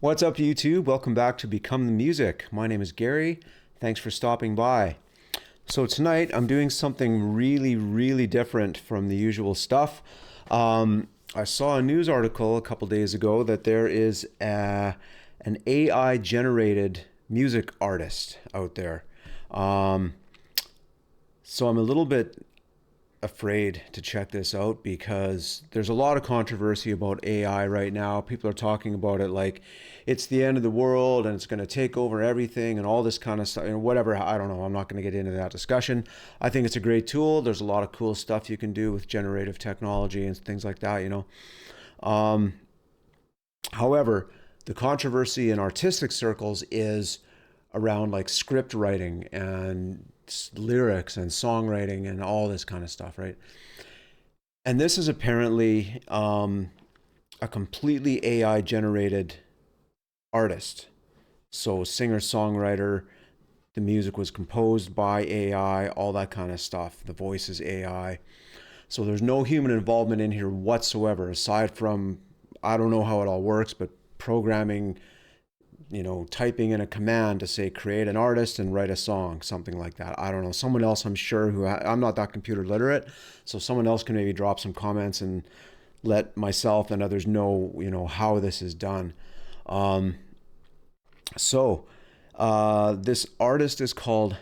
What's up, YouTube? Welcome back to Become the Music. My name is Gary. Thanks for stopping by. So tonight I'm doing something really different from the usual stuff. I saw a news article a couple days ago that there is an AI generated music artist out there. So I'm a little bit afraid to check this out because there's a lot of controversy about AI right now. People are talking about it like it's the end of the world and it's going to take over everything and all this kind of stuff and whatever. I don't know. I'm not going to get into that discussion. I think it's a great tool. There's a lot of cool stuff you can do with generative technology and things like that, you know. However, the controversy in artistic circles is around like script writing and lyrics and songwriting and all this kind of stuff, right? And this is apparently a completely AI generated artist. So singer-songwriter, the music was composed by AI, all that kind of stuff. The voice is AI. So there's no human involvement in here whatsoever, aside from, I don't know how it all works, but programming, you know, typing in a command to say create an artist and write a song, something like that. I don't know. Someone else, I'm sure, I'm not that computer literate, so someone else can maybe drop some comments and let myself and others know, you know, how this is done. This artist is called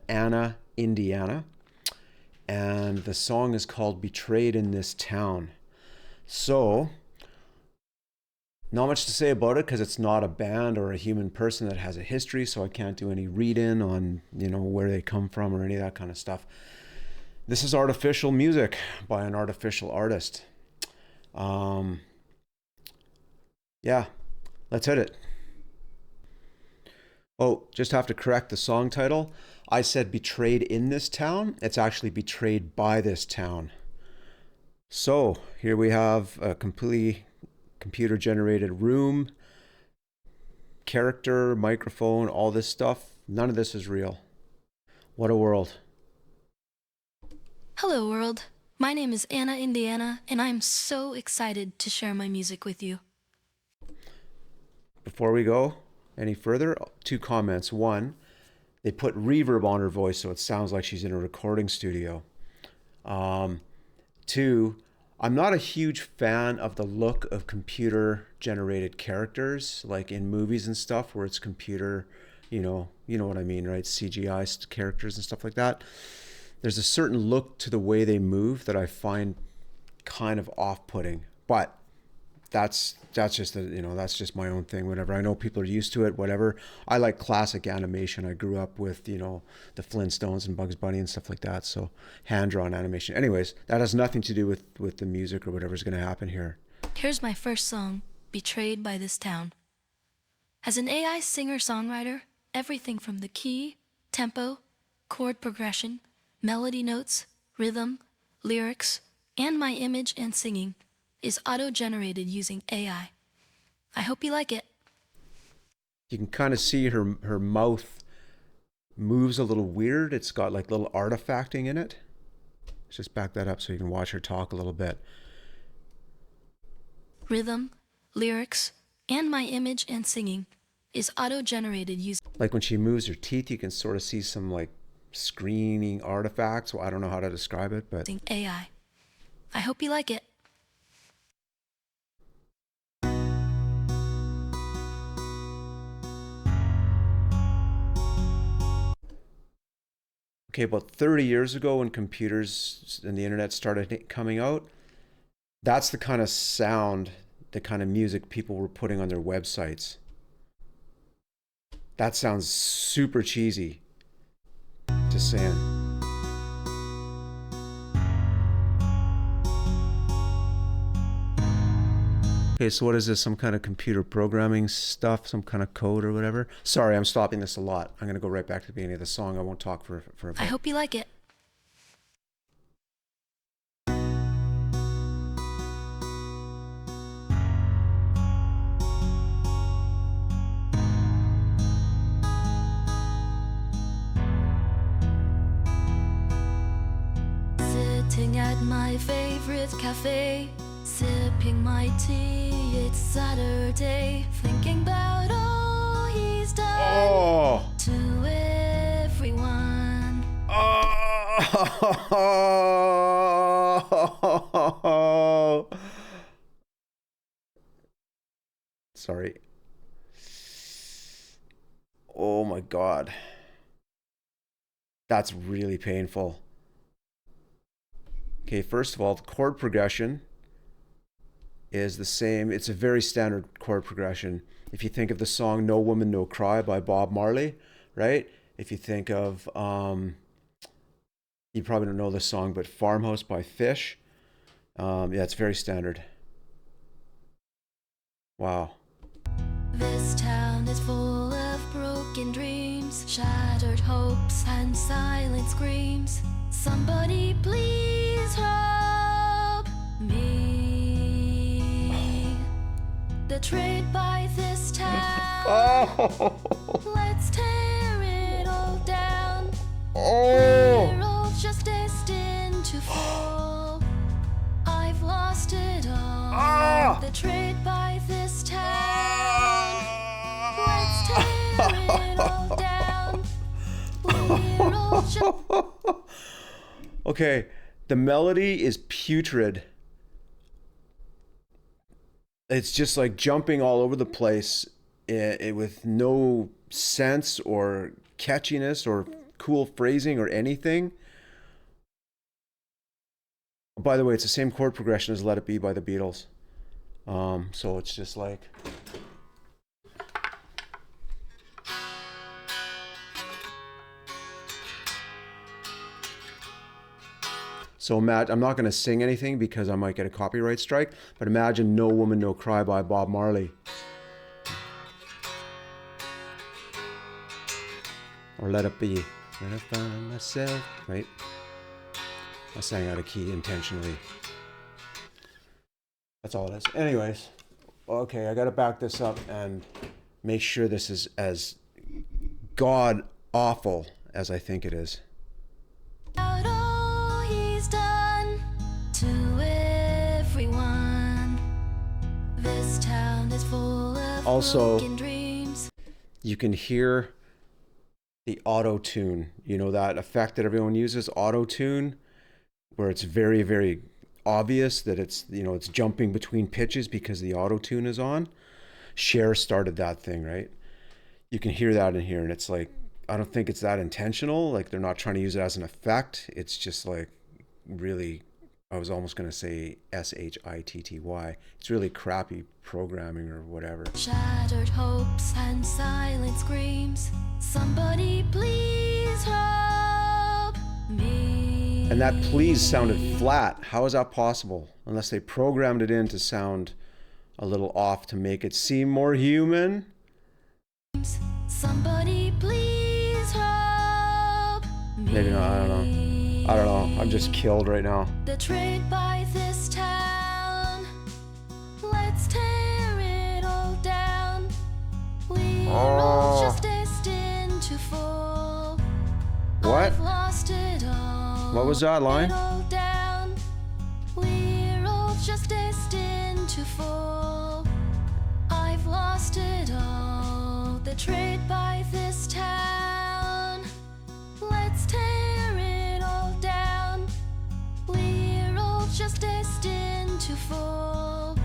Anna Indiana, and the song is called Betrayed in This Town. So not much to say about it because it's not a band or a human person that has a history, so I can't do any read-in on, you know, where they come from or any of that kind of stuff. This is artificial music by an artificial artist. Yeah, let's hit it. Oh, just have to correct the song title. I said Betrayed in This Town. It's actually Betrayed by This Town. So here we have a completely computer generated room, character, microphone, all this stuff. None of this is real. What a world. Hello world, my name is Anna Indiana and I'm so excited to share my music with you. Before we go any further, 2 comments. 1, they put reverb on her voice so it sounds like she's in a recording studio. 2, I'm not a huge fan of the look of computer generated characters, like in movies and stuff where it's computer, you know what I mean, right? CGI characters and stuff like that. There's a certain look to the way they move that I find kind of off-putting, but that's just that's just my own thing, whatever. I know people are used to it, whatever. I like classic animation. I grew up with, you know, the Flintstones and Bugs Bunny and stuff like that, so hand-drawn animation. Anyways, that has nothing to do with the music or whatever's going to happen here. Here's my first song, Betrayed by This Town. As an AI singer-songwriter, everything from the key, tempo, chord progression, melody notes, rhythm, lyrics, and my image and singing is auto-generated using AI. I hope you like it. You can kind of see her mouth moves a little weird. It's got like little artifacting in it. Let's just back that up so you can watch her talk a little bit. Rhythm, lyrics, and my image and singing is auto-generated using... Like when she moves her teeth, you can sort of see some like screening artifacts. Well, I don't know how to describe it, but... AI. I hope you like it. Okay, about 30 years ago when computers and the internet started coming out, that's the kind of sound, the kind of music people were putting on their websites. That sounds super cheesy. Just saying. Okay, so what is this? Some kind of computer programming stuff, some kind of code or whatever? Sorry, I'm stopping this a lot. I'm going to go right back to the beginning of the song. I won't talk for a bit. I hope you like it. Sitting at my favorite cafe, Sipping my tea, it's Saturday, thinking about all he's done Oh. to everyone. Oh. Sorry. Oh my God. That's really painful. Okay, first of all, the chord progression is the same. It's a very standard chord progression. If you think of the song No Woman, No Cry by Bob Marley, right? If you think of, you probably don't know this song, but Farmhouse by Fish. Yeah, it's very standard. Wow. This town is full of broken dreams, shattered hopes and silent screams. Somebody please help me. Betrayed by this town. Oh. Let's tear it all down. Oh. We're all just destined to fall. I've lost it all. Ah. Betrayed by this town. Let's tear it all down. We're all just... Okay, the melody is putrid. It's just like jumping all over the place with no sense or catchiness or cool phrasing or anything. By the way, it's the same chord progression as Let It Be by the Beatles. So it's just like... So Matt, I'm not going to sing anything because I might get a copyright strike, but imagine No Woman, No Cry by Bob Marley. Or Let It Be. When I find myself, right? I sang out of key intentionally. That's all it is. Anyways, okay, I got to back this up and make sure this is as god awful as I think it is. Out all he's done to everyone. This town is full of Also, broken dreams. You can hear the auto-tune. You know that effect that everyone uses, auto-tune, where it's very, very obvious that it's, you know, it's jumping between pitches because the auto-tune is on. Cher started that thing, right? You can hear that in here, and it's like, I don't think it's that intentional. Like, they're not trying to use it as an effect. It's just like really, I was almost going to say SHITTY. It's really crappy programming or whatever. Shattered hopes and silent screams. Somebody please help me. And that please sounded flat. How is that possible? Unless they programmed it in to sound a little off to make it seem more human. Somebody please help me. Maybe not, I don't know. I don't know. I'm just killed right now. Betrayed by this town. Let's tear it all down. We're all just destined to fall. What? I've lost it all. What was that line? It all down. We're all just destined to fall. I've lost it all. Betrayed by this town. Let's tear it all down. We're all just destined to fall.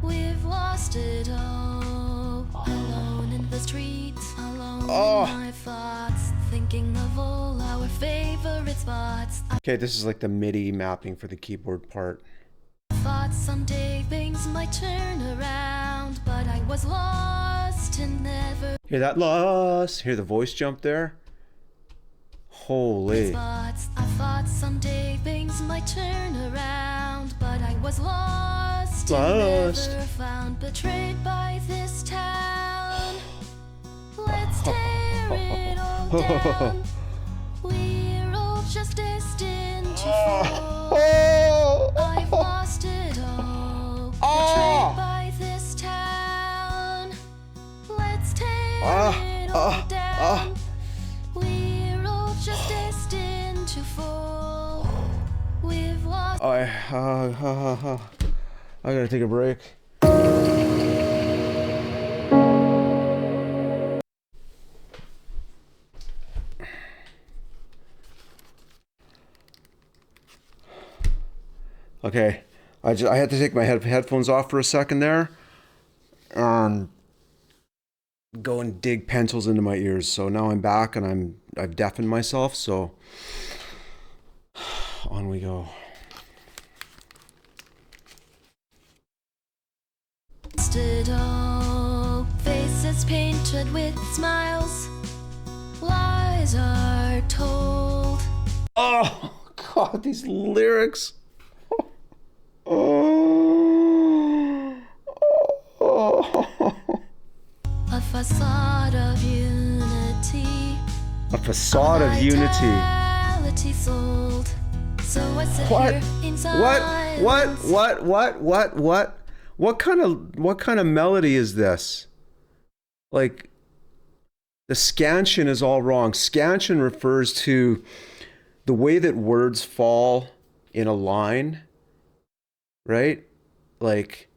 We've lost it all. Alone in the streets, alone in my thoughts, thinking of all our favorite spots. Okay, this is like the MIDI mapping for the keyboard part. I thought someday things might turn around, but I was lost and never. Hear that loss? Hear the voice jump there? Holy. Spots. I thought someday things might turn around, but I was lost and never found. Betrayed by this town. Let's tear it all down. We're all just destined to fall. I've lost it all. Betrayed by this town. Let's tear it all down. We're all just destined to fall. We've lost. I gotta take a break. Okay, I had to take my headphones off for a second there, and go and dig pencils into my ears. So now I'm back, and I've deafened myself. So on we go. Faces painted with smiles, lies are told. Oh God, these lyrics. Oh. A facade of unity. A facade of unity. Vitality sold. So I sit What? here in What? silence. What kind of melody is this? Like, the scansion is all wrong. Scansion refers to the way that words fall in a line, right? Like,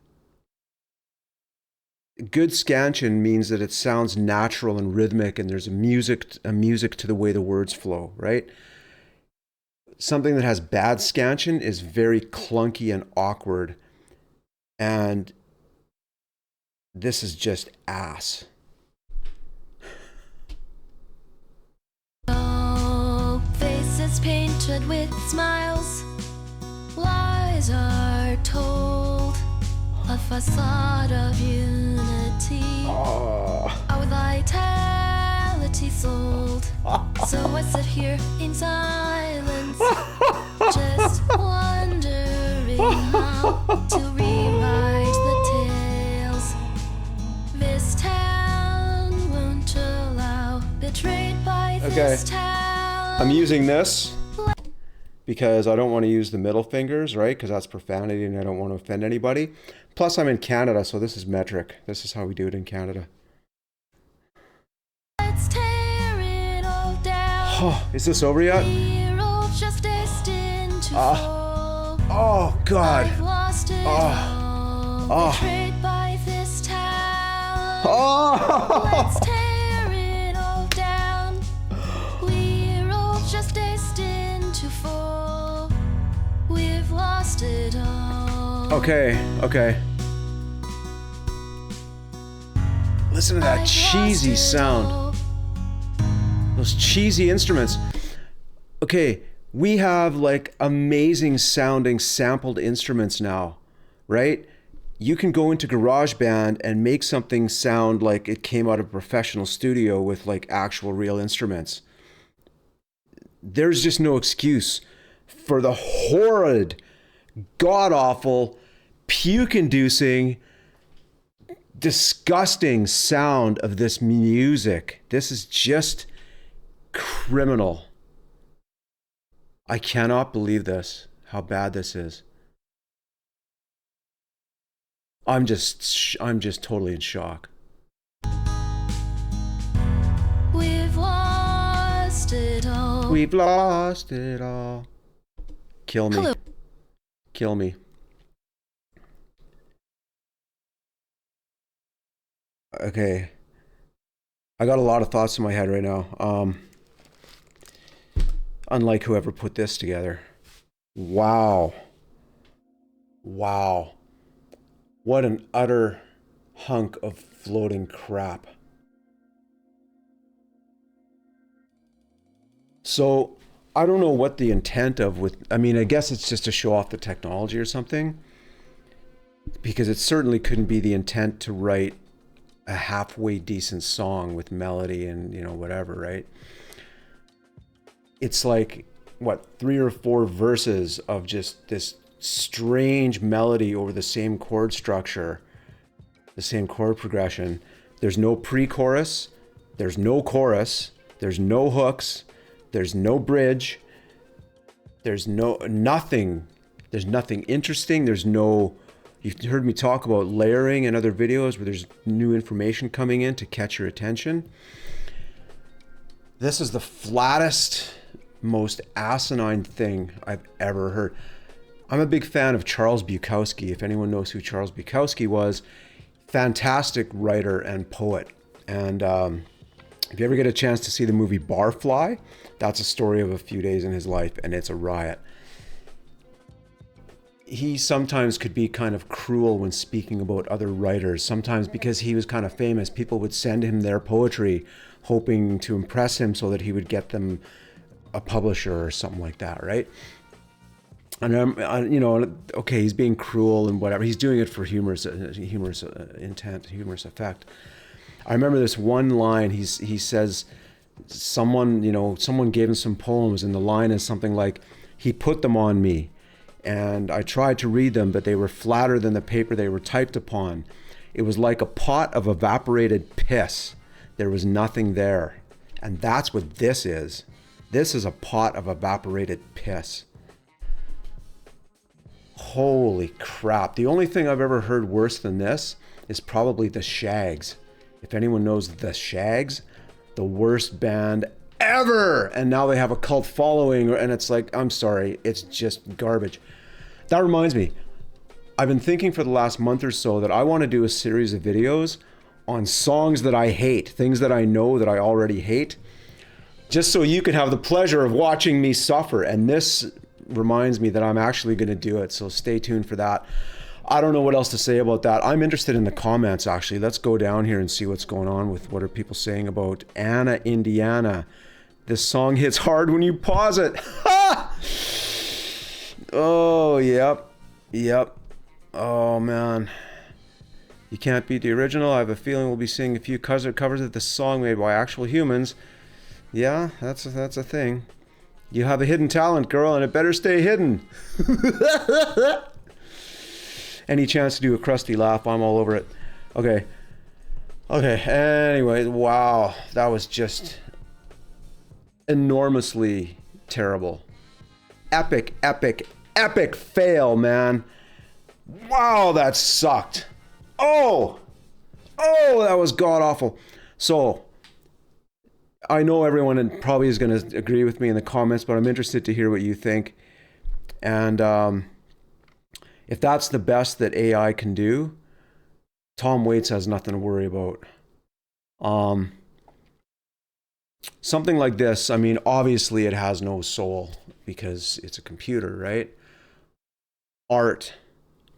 good scansion means that it sounds natural and rhythmic, and there's a music to the way the words flow, right? Something that has bad scansion is very clunky and awkward, and this is just ass. Oh, faces painted with smiles, lies are told. A facade of unity. Oh. Our vitality sold. So I sit here in silence, just wondering how to rewrite the tales this town won't allow. Betrayed by this town. I'm using this because I don't want to use the middle fingers, right? Because that's profanity and I don't want to offend anybody. Plus, I'm in Canada, so this is metric. This is how we do it in Canada. Let's tear it all down. Oh, is this over yet? We're all just destined to fall. Oh, God. I've lost it all. Betrayed by this town. Let's tear it all down. We're all just destined to fall. We've lost it all. Okay. Listen to that cheesy sound. Those cheesy instruments. Okay, we have like amazing sounding sampled instruments now, right? You can go into GarageBand and make something sound like it came out of a professional studio with like actual real instruments. There's just no excuse for the horrid, god-awful, puke-inducing, disgusting sound of this music. This is just criminal. I cannot believe this, how bad this is. I'm just totally in shock. We've lost it all. We've lost it all. Kill me. Hello. Kill me. Okay. I got a lot of thoughts in my head right now. Unlike whoever put this together. Wow. What an utter hunk of floating crap. So, I don't know what the intent of I guess it's just to show off the technology or something. Because it certainly couldn't be the intent to write a halfway decent song with melody and, whatever, right? It's like, 3 or 4 verses of just this strange melody over the same chord structure, the same chord progression. There's no pre-chorus, there's no chorus, there's no hooks, there's no bridge, there's nothing interesting, you've heard me talk about layering in other videos where there's new information coming in to catch your attention. This is the flattest, most asinine thing I've ever heard. I'm a big fan of Charles Bukowski. If anyone knows who Charles Bukowski was, fantastic writer and poet. And if you ever get a chance to see the movie Barfly, that's a story of a few days in his life, and it's a riot. He sometimes could be kind of cruel when speaking about other writers. Sometimes because he was kind of famous, people would send him their poetry hoping to impress him so that he would get them a publisher or something like that, right? And okay, he's being cruel and whatever. He's doing it for humorous intent, humorous effect. I remember this one line. He says, someone gave him some poems, and the line is something like, "He put them on me, and I tried to read them, but they were flatter than the paper they were typed upon. It was like a pot of evaporated piss. There was nothing there." And that's what this is. This is a pot of evaporated piss. Holy crap. The only thing I've ever heard worse than this is probably the Shags. If anyone knows the Shags, the worst band ever. And now they have a cult following, and it's like, I'm sorry, it's just garbage. That reminds me, I've been thinking for the last month or so that I want to do a series of videos on songs that I hate, things that I know that I already hate, just so you can have the pleasure of watching me suffer. And this reminds me that I'm actually going to do it, so stay tuned for that. I don't know what else to say about that. I'm interested in the comments, actually. Let's go down here and see what's going on with what are people saying about Anna, Indiana. This song hits hard when you pause it. Ha! Oh, yep. Oh, man. You can't beat the original. I have a feeling we'll be seeing a few covers of the song made by actual humans. Yeah, that's a thing. You have a hidden talent, girl, and it better stay hidden. Any chance to do a crusty laugh, I'm all over it. Okay. Anyway, wow. That was just enormously terrible. Epic fail, man. Wow, that sucked. Oh, that was god awful. So, I know everyone probably is going to agree with me in the comments, but I'm interested to hear what you think. And if that's the best that AI can do, Tom Waits has nothing to worry about. Something like this, I mean, obviously it has no soul because it's a computer, right? Art,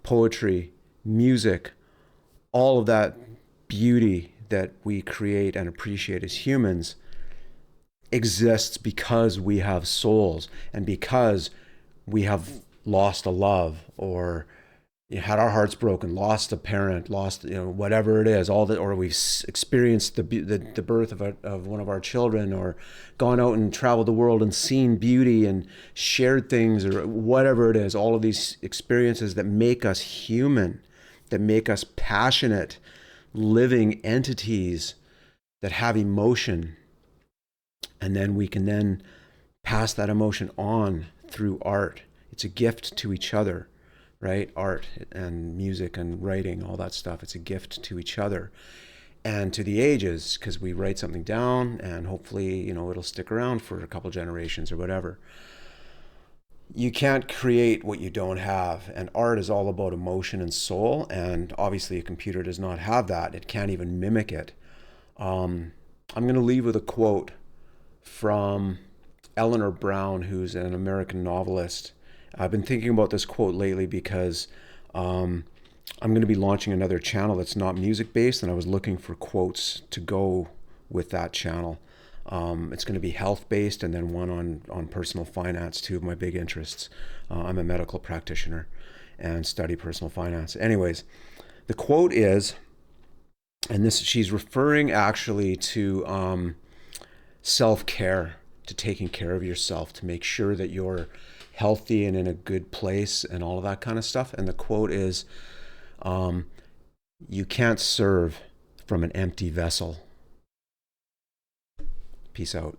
poetry, music, all of that beauty that we create and appreciate as humans exists because we have souls and because we have lost a love, or had our hearts broken, lost a parent, lost, whatever it is, all that, or we've experienced the birth of one of our children, or gone out and traveled the world and seen beauty and shared things, or whatever it is, all of these experiences that make us human, that make us passionate, living entities that have emotion. And then we can then pass that emotion on through art. It's a gift to each other, right? Art and music and writing, all that stuff. It's a gift to each other and to the ages, because we write something down and hopefully, it'll stick around for a couple generations or whatever. You can't create what you don't have. And art is all about emotion and soul. And obviously a computer does not have that. It can't even mimic it. I'm going to leave with a quote from Eleanor Brown, who's an American novelist. I've been thinking about this quote lately because I'm going to be launching another channel that's not music based, and I was looking for quotes to go with that channel. It's going to be health based, and then one on personal finance, two of my big interests. I'm a medical practitioner and study personal finance. Anyways, the quote is, and this, she's referring actually to self-care, to taking care of yourself, to make sure that you're healthy and in a good place and all of that kind of stuff. And the quote is, you can't serve from an empty vessel. Peace out.